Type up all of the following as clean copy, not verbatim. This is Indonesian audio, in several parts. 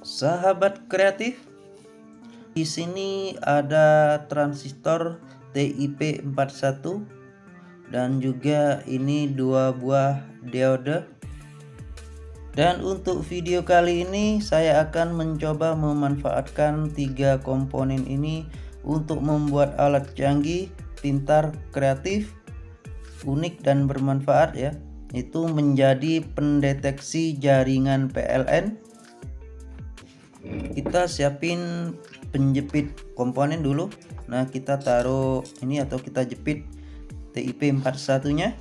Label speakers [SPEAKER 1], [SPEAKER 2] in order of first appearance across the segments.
[SPEAKER 1] Sahabat kreatif, di sini ada transistor TIP41 dan juga ini dua buah diode. Dan untuk video kali ini saya akan mencoba memanfaatkan tiga komponen ini untuk membuat alat canggih, pintar, kreatif, unik dan bermanfaat ya. Itu menjadi pendeteksi jaringan PLN. Kita siapin penjepit komponen dulu. Nah, kita taruh ini atau kita jepit TIP41 nya.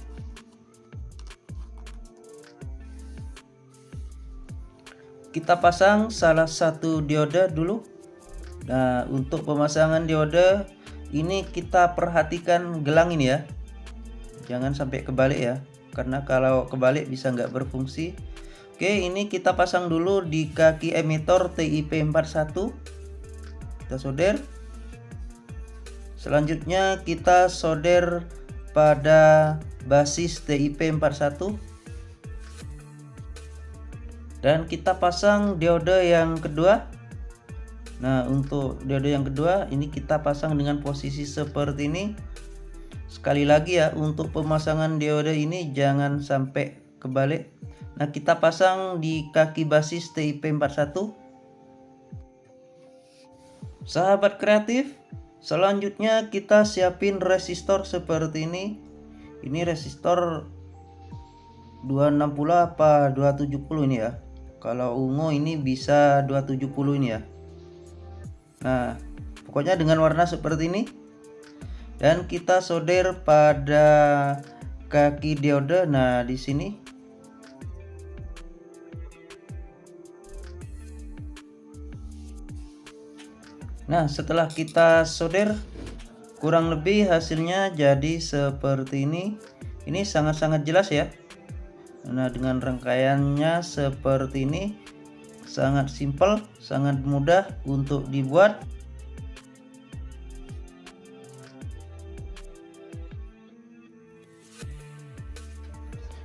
[SPEAKER 1] Kita pasang salah satu diode dulu. Nah, untuk pemasangan diode ini kita perhatikan gelang ini ya, jangan sampai kebalik ya, karena kalau kebalik bisa nggak berfungsi. Oke, ini kita pasang dulu di kaki emitor TIP41. Kita solder. Selanjutnya kita solder pada basis TIP41. Dan kita pasang diode yang kedua. Nah, untuk diode yang kedua ini kita pasang dengan posisi seperti ini. Sekali lagi ya, untuk pemasangan diode ini jangan sampai kebalik. Nah, kita pasang di kaki basis TIP41. Sahabat kreatif, selanjutnya kita siapin resistor seperti ini. Ini resistor 260 apa 270 ini ya. Kalau ungu ini bisa 270 ini ya. Nah, pokoknya dengan warna seperti ini. Dan kita solder pada kaki diode. Nah, di sini. Nah, setelah kita solder, kurang lebih hasilnya jadi seperti ini. Ini sangat-sangat jelas ya. Nah, dengan rangkaiannya seperti ini, sangat simpel, sangat mudah untuk dibuat.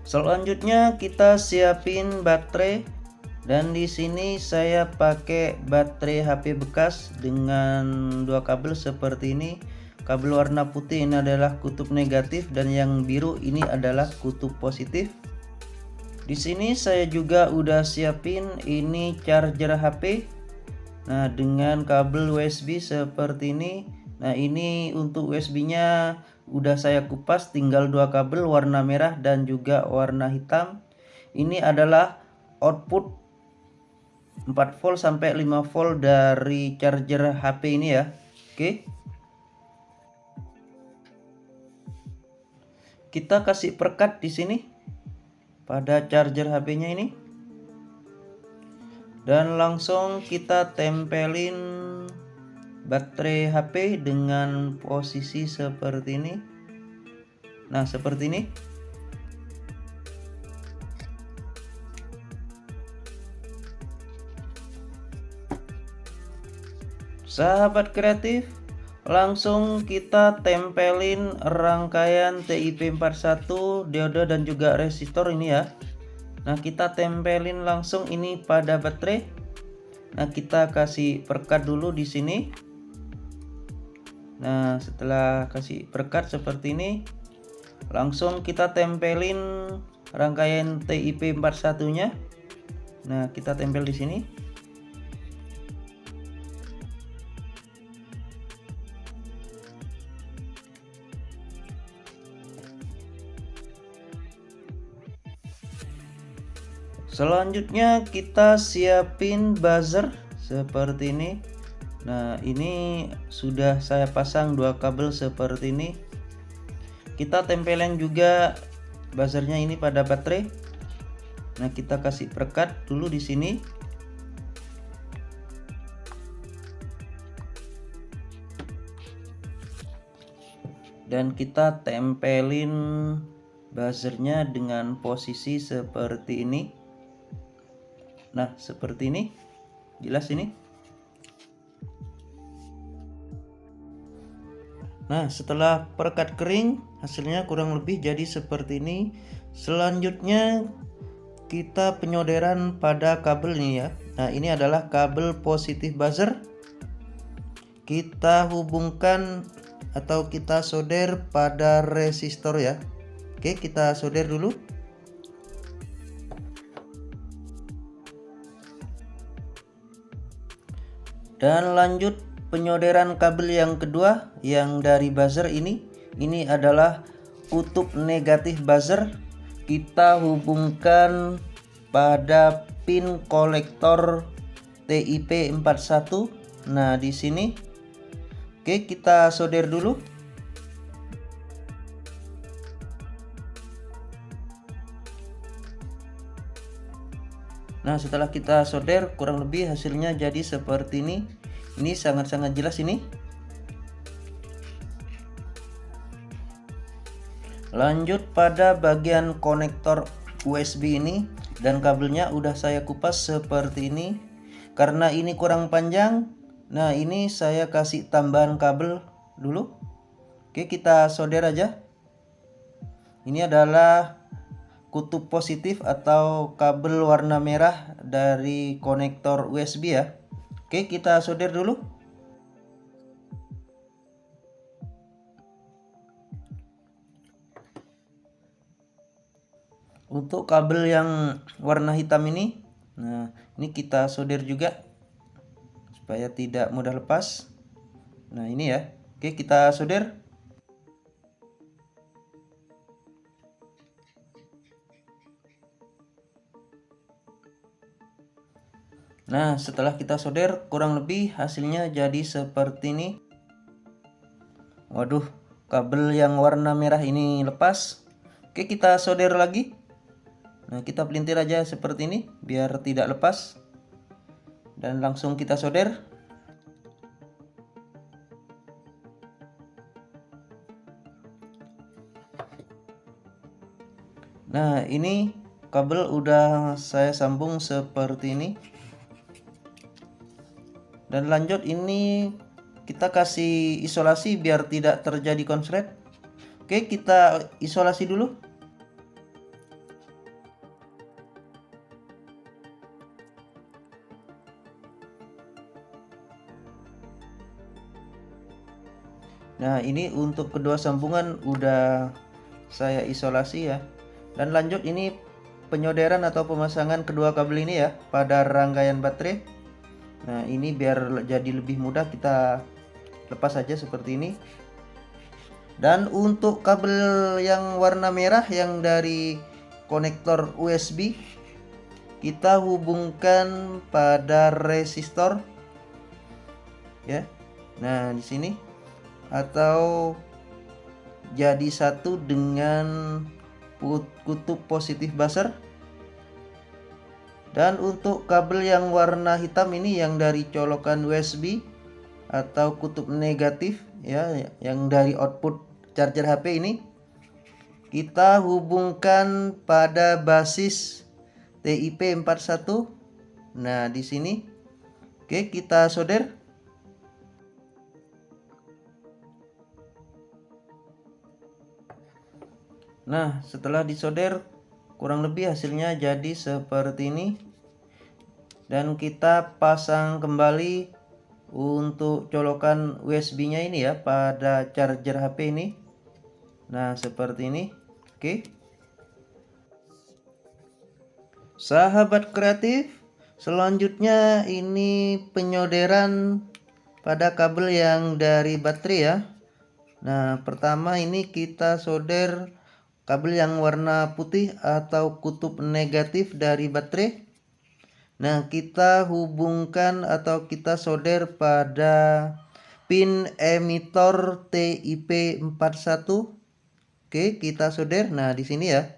[SPEAKER 1] Selanjutnya kita siapin baterai, dan di sini saya pakai baterai HP bekas dengan dua kabel seperti ini. Kabel warna putih ini adalah kutub negatif dan yang biru ini adalah kutub positif. Di sini saya juga udah siapin ini charger HP. Nah, dengan kabel USB seperti ini. Nah, ini untuk USB-nya udah saya kupas, tinggal dua kabel warna merah dan juga warna hitam. Ini adalah output 4 volt sampai 5 volt dari charger HP ini ya. Oke. Kita kasih perekat di sini pada charger HP-nya ini. Dan langsung kita tempelin baterai HP dengan posisi seperti ini. Nah, seperti ini. Sahabat kreatif, langsung kita tempelin rangkaian TIP41, diode dan juga resistor ini ya. Nah, kita tempelin langsung ini pada baterai. Nah, kita kasih perekat dulu di sini. Nah, setelah kasih perekat seperti ini, langsung kita tempelin rangkaian TIP41-nya. Nah, kita tempel di sini. Selanjutnya kita siapin buzzer seperti ini. Nah, ini sudah saya pasang dua kabel seperti ini. Kita tempelin juga buzzernya ini pada baterai. Nah, kita kasih perekat dulu di sini. Dan kita tempelin buzzernya dengan posisi seperti ini. Nah, seperti ini. Jelas ini. Nah, setelah perekat kering, hasilnya kurang lebih jadi seperti ini. Selanjutnya kita penyoderan pada kabel ini ya. Nah, ini adalah kabel positif buzzer. Kita hubungkan atau kita solder pada resistor ya. Oke, kita solder dulu. Dan lanjut penyolderan kabel yang kedua yang dari buzzer ini. Ini adalah kutub negatif buzzer. Kita hubungkan pada pin kolektor TIP41. Nah, di sini oke, kita solder dulu. Nah, setelah kita solder, kurang lebih hasilnya jadi seperti ini. Ini sangat-sangat jelas ini. Lanjut pada bagian konektor USB ini, dan kabelnya udah saya kupas seperti ini. Karena ini kurang panjang, nah ini saya kasih tambahan kabel dulu. Oke, kita solder aja. Ini adalah kutub positif atau kabel warna merah dari konektor USB ya. Oke, kita solder dulu. Untuk kabel yang warna hitam ini, nah ini kita solder juga supaya tidak mudah lepas. Nah, ini ya. Oke, kita solder. Nah, setelah kita solder, kurang lebih hasilnya jadi seperti ini. Waduh, kabel yang warna merah ini lepas. Oke, kita solder lagi. Nah, kita pelintir aja seperti ini biar tidak lepas. Dan langsung kita solder. Nah, ini kabel udah saya sambung seperti ini. Dan lanjut ini kita kasih isolasi biar tidak terjadi konslet. Oke, kita isolasi dulu. Nah, ini untuk kedua sambungan udah saya isolasi ya. Dan lanjut ini penyolderan atau pemasangan kedua kabel ini ya pada rangkaian baterai. Nah, ini biar jadi lebih mudah kita lepas saja seperti ini. Dan untuk kabel yang warna merah yang dari konektor USB, kita hubungkan pada resistor ya. Nah, di sini atau jadi satu dengan kutub positif buzzer. Dan untuk kabel yang warna hitam ini yang dari colokan USB atau kutub negatif ya, yang dari output charger HP ini, kita hubungkan pada basis TIP41. Nah, di sini oke, kita solder. Nah, setelah disolder, kurang lebih hasilnya jadi seperti ini. Dan kita pasang kembali untuk colokan USB-nya ini ya pada charger HP ini. Nah, seperti ini. Oke. Sahabat kreatif, selanjutnya ini penyolderan pada kabel yang dari baterai ya. Nah, pertama ini kita solder kabel yang warna putih atau kutub negatif dari baterai. Nah, kita hubungkan atau kita solder pada pin emitor TIP41. Oke, kita solder. Nah, di sini ya.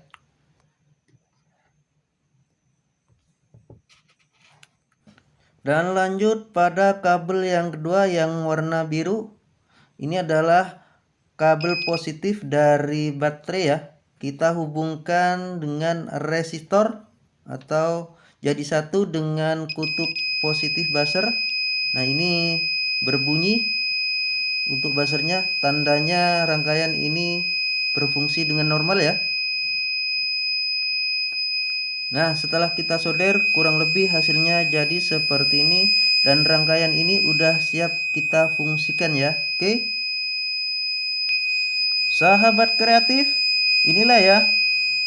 [SPEAKER 1] Dan lanjut pada kabel yang kedua yang warna biru. Ini adalah kabel positif dari baterai ya. Kita hubungkan dengan resistor atau jadi satu dengan kutub positif buzzer. Nah, ini berbunyi untuk buzzernya, tandanya rangkaian ini berfungsi dengan normal ya. Nah, setelah kita solder kurang lebih hasilnya jadi seperti ini, dan rangkaian ini udah siap kita fungsikan ya. Oke. Sahabat kreatif, inilah ya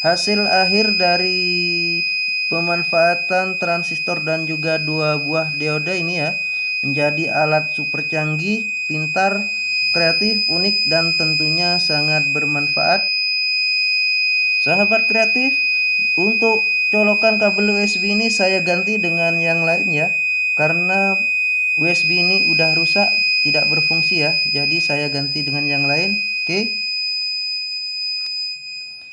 [SPEAKER 1] hasil akhir dari pemanfaatan transistor dan juga 2 buah diode ini ya, menjadi alat super canggih, pintar, kreatif, unik, dan tentunya sangat bermanfaat. Sahabat kreatif, untuk colokan kabel USB ini saya ganti dengan yang lain ya, karena USB ini udah rusak, tidak berfungsi ya, jadi saya ganti dengan yang lain. Oke.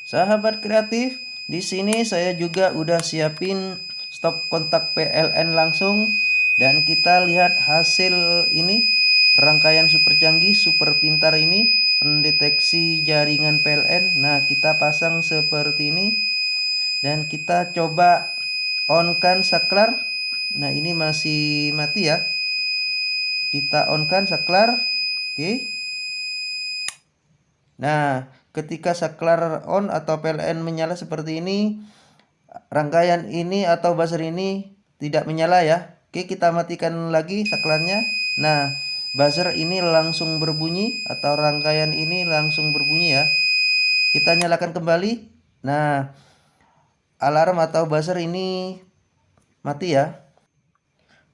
[SPEAKER 1] Sahabat kreatif, di sini saya juga udah siapin stop kontak PLN langsung, dan kita lihat hasil ini, rangkaian super canggih, super pintar ini, pendeteksi jaringan PLN. Nah, kita pasang seperti ini, dan kita coba on kan saklar. Nah, ini masih mati ya. Kita on kan saklar. Oke. Nah, ketika saklar on atau PLN menyala seperti ini, rangkaian ini atau buzzer ini tidak menyala ya. Oke, kita matikan lagi saklarnya. Nah, buzzer ini langsung berbunyi atau rangkaian ini langsung berbunyi ya. Kita nyalakan kembali. Nah, alarm atau buzzer ini mati ya.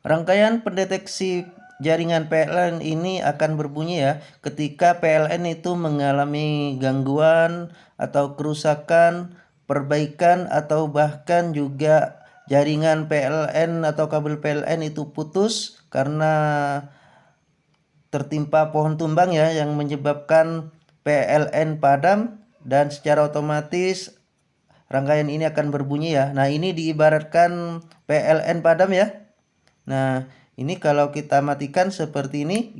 [SPEAKER 1] Rangkaian pendeteksi jaringan PLN ini akan berbunyi ya ketika PLN itu mengalami gangguan atau kerusakan, perbaikan, atau bahkan juga jaringan PLN atau kabel PLN itu putus karena tertimpa pohon tumbang ya, yang menyebabkan PLN padam, dan secara otomatis rangkaian ini akan berbunyi ya. Nah, ini diibaratkan PLN padam ya. Nah, ini kalau kita matikan seperti ini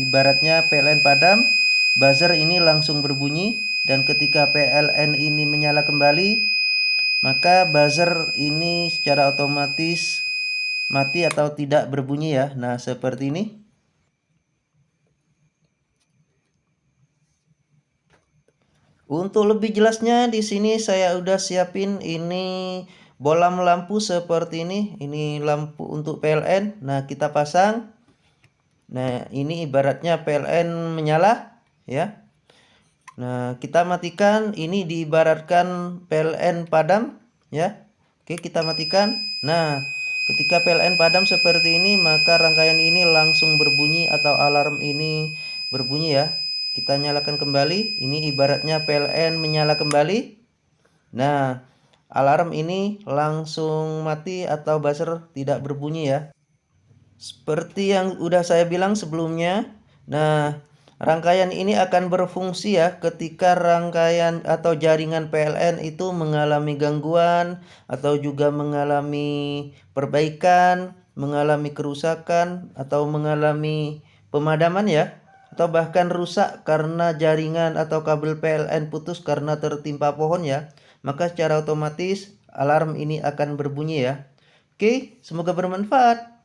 [SPEAKER 1] ibaratnya PLN padam, buzzer ini langsung berbunyi, dan ketika PLN ini menyala kembali, maka buzzer ini secara otomatis mati atau tidak berbunyi ya. Nah, seperti ini. Untuk lebih jelasnya di sini saya udah siapin ini bolam lampu seperti ini. Ini lampu untuk PLN. Nah, kita pasang. Nah, ini ibaratnya PLN menyala ya. Nah, kita matikan. Ini diibaratkan PLN padam ya. Oke, kita matikan. Nah, ketika PLN padam seperti ini, maka rangkaian ini langsung berbunyi atau alarm ini berbunyi ya. Kita nyalakan kembali. Ini ibaratnya PLN menyala kembali. Nah, alarm ini langsung mati atau buzzer tidak berbunyi ya. Seperti yang udah saya bilang sebelumnya. Nah, rangkaian ini akan berfungsi ya ketika rangkaian atau jaringan PLN itu mengalami gangguan atau juga mengalami perbaikan, mengalami kerusakan, atau mengalami pemadaman ya, atau bahkan rusak karena jaringan atau kabel PLN putus karena tertimpa pohon ya, maka secara otomatis alarm ini akan berbunyi ya. Oke, semoga bermanfaat.